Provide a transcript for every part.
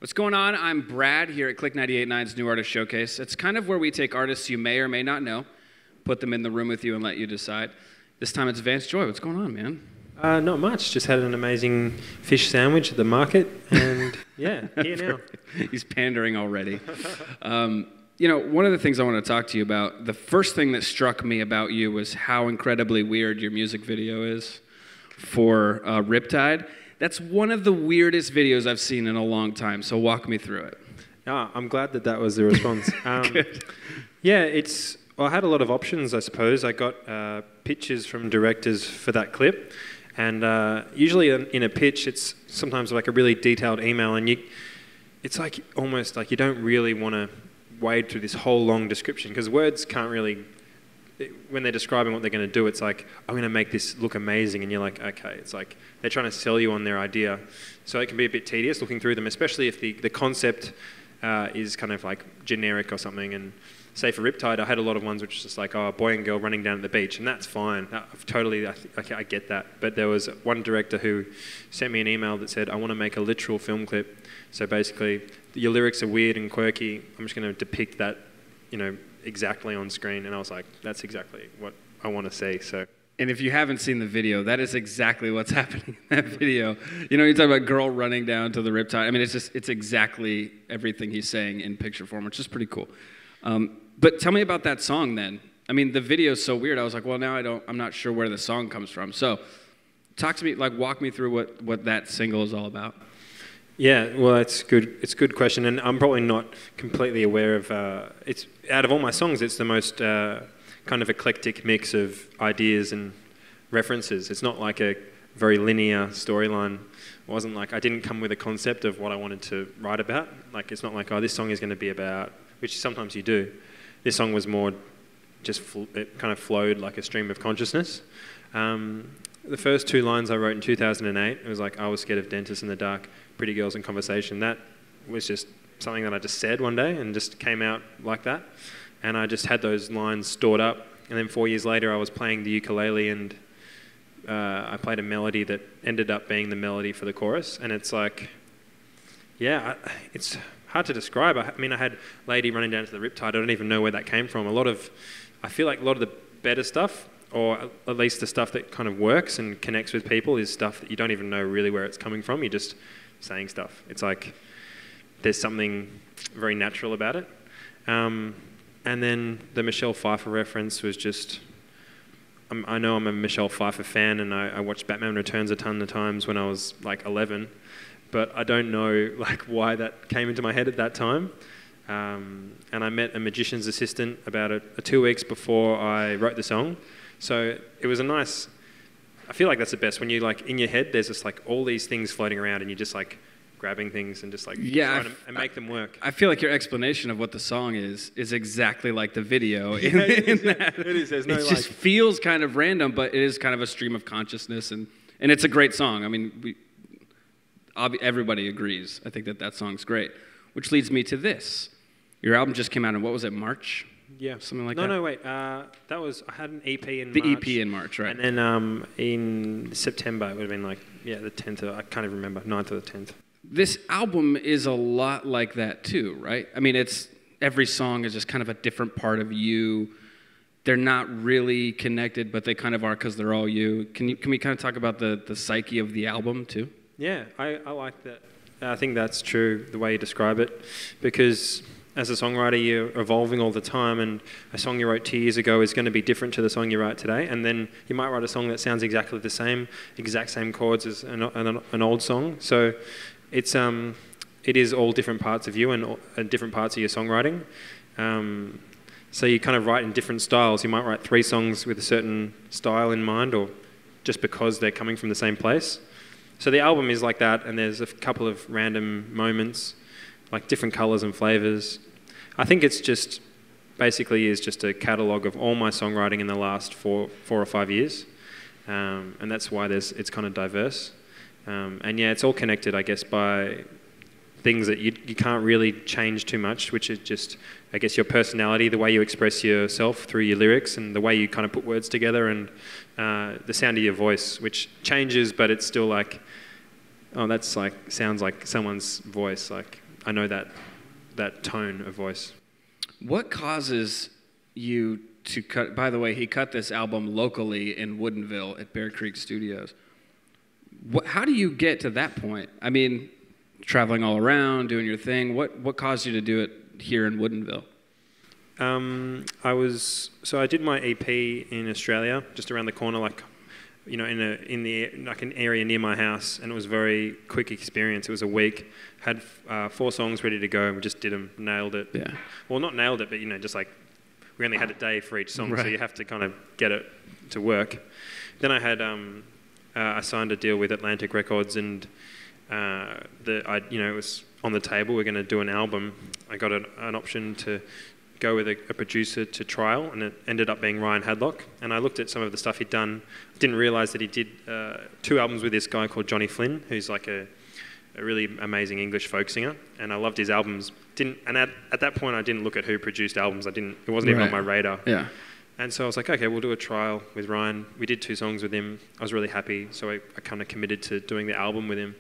What's going on? I'm Brad here at Click 98.9's New Artist Showcase. It's kind of where we take artists you may or may not know, put them in the room with you and let you decide. This time it's Vance Joy. What's going on, man? Not much. Just had an amazing fish sandwich at the market, and yeah, here now. He's pandering already. You know, one of the things I want to talk to you about, the first thing that struck me about you was how incredibly weird your music video is for Riptide. That's one of the weirdest videos I've seen in a long time, so walk me through it. I'm glad that was the response. Good. Yeah, I had a lot of options, I suppose. I got pitches from directors for that clip, and usually in a pitch, it's sometimes like a really detailed email, and it's like almost like you don't really want to wade through this whole long description, because words can't really, when they're describing what they're going to do, it's like, I'm going to make this look amazing, and you're like, okay. It's like they're trying to sell you on their idea. So it can be a bit tedious looking through them, especially if the concept is kind of like generic or something. And say for Riptide, I had a lot of ones which was just like, oh, a boy and girl running down at the beach, and that's fine. I get that. But there was one director who sent me an email that said, I want to make a literal film clip. So basically, your lyrics are weird and quirky. I'm just going to depict that, exactly on screen. And I was like, that's exactly what I want to see. So. And if you haven't seen the video, that is exactly what's happening in that video. You know, you talk about girl running down to the Riptide. I mean, it's exactly everything he's saying in picture form, which is pretty cool. But tell me about that song then. I mean, the video is so weird. I was like, well, now I'm not sure where the song comes from. So talk to me, walk me through what that single is all about. Yeah, well, it's good. It's a good question, and I'm probably not completely aware of. It's out of all my songs, it's the most kind of eclectic mix of ideas and references. It's not like a very linear storyline. It wasn't like I didn't come with a concept of what I wanted to write about. Like it's not like, oh, this song is going to be about, which sometimes you do. This song was more just it kind of flowed like a stream of consciousness. The first two lines I wrote in 2008, it was like, I was scared of dentists in the dark, pretty girls in conversation. That was just something that I just said one day and just came out like that. And I just had those lines stored up. And then 4 years later, I was playing the ukulele and I played a melody that ended up being the melody for the chorus. And it's like, yeah, it's hard to describe. I mean, I had Lady running down to the Riptide. I don't even know where that came from. I feel like a lot of the better stuff, or at least the stuff that kind of works and connects with people, is stuff that you don't even know really where it's coming from. You're just saying stuff. It's like there's something very natural about it. And then the Michelle Pfeiffer reference was just, I know I'm a Michelle Pfeiffer fan, and I watched Batman Returns a ton of times when I was like 11, but I don't know like why that came into my head at that time. And I met a magician's assistant about 2 weeks before I wrote the song. So it was I feel like that's the best, when you like in your head, there's just like all these things floating around and you're just like grabbing things and just like trying to make them work. I feel like your explanation of what the song is exactly like the video. In that. It is. There's no it just feels kind of random, but it is kind of a stream of consciousness, and it's a great song. I mean, everybody agrees. I think that song's great, which leads me to this. Your album just came out in, what was it, March? Yeah. Something like that? No, wait. I had an EP in March. The EP in March, right. And then in September, it would have been like, the 10th, I can't even remember, 9th or the 10th. This album is a lot like that too, right? I mean, every song is just kind of a different part of you. They're not really connected, but they kind of are because they're all you. Can we kind of talk about the psyche of the album too? Yeah, I like that. I think that's true, the way you describe it, because as a songwriter, you're evolving all the time, and a song you wrote 2 years ago is going to be different to the song you write today, and then you might write a song that sounds exactly the same, exact same chords as an old song. So it is all different parts of you and different parts of your songwriting. So you kind of write in different styles. You might write 3 songs with a certain style in mind, or just because they're coming from the same place. So the album is like that, and there's a couple of random moments, like different colours and flavours. I think it's just basically is just a catalogue of all my songwriting in the last 4 or 5 years, and that's why it's kind of diverse. And yeah, it's all connected, I guess, by things that you can't really change too much, which is just, I guess, your personality, the way you express yourself through your lyrics, and the way you kind of put words together, and the sound of your voice, which changes, but it's still like, oh, that's like, sounds like someone's voice. Like, I know that tone of voice. What causes you to cut? By the way, he cut this album locally in Woodinville at Bear Creek Studios. How do you get to that point? I mean, traveling all around, doing your thing. What caused you to do it here in Woodinville? I did my EP in Australia, just around the corner, like, you know, an area near my house, and it was a very quick experience. It was a week. Had 4 songs ready to go, and we just did them, nailed it. Yeah. Well, not nailed it, but you know, just like we only had a day for each song, Right. so you have to kind of get it to work. Then I had I signed a deal with Atlantic Records, and it was on the table. We're going to do an album. I got an option to go with a producer to trial, and it ended up being Ryan Hadlock. And I looked at some of the stuff he'd done. Didn't realise that he did 2 albums with this guy called Johnny Flynn, who's like a really amazing English folk singer. And I loved his albums. At that point, I didn't look at who produced albums. It wasn't even on my radar. Yeah. And so I was like, okay, we'll do a trial with Ryan. We did 2 songs with him. I was really happy, so I kind of committed to doing the album with him.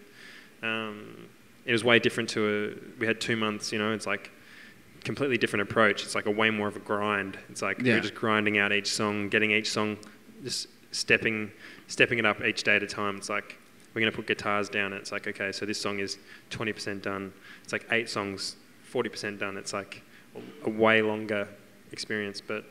It was way different we had 2 months, you know, it's like completely different approach. It's like a way more of a grind. It's like we're just grinding out each song, getting each song, just stepping it up each day at a time. It's like we're going to put guitars down. And it's like, okay, so this song is 20% done. It's like 8 songs, 40% done. It's like a way longer experience. But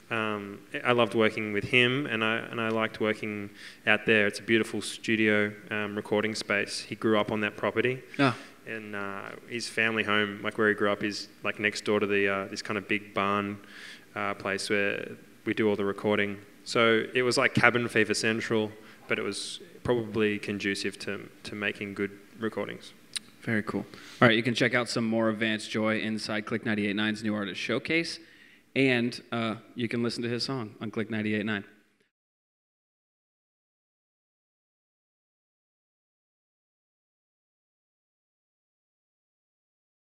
I loved working with him, and I liked working out there. It's a beautiful studio recording space. He grew up on that property. Oh. And his family home, like where he grew up, is like next door to the this kind of big barn place where we do all the recording. So it was like cabin fever central, but it was probably conducive to making good recordings. Very cool. All right, you can check out some more of Vance Joy inside Click 98.9's New Artist Showcase, and you can listen to his song on Click 98.9.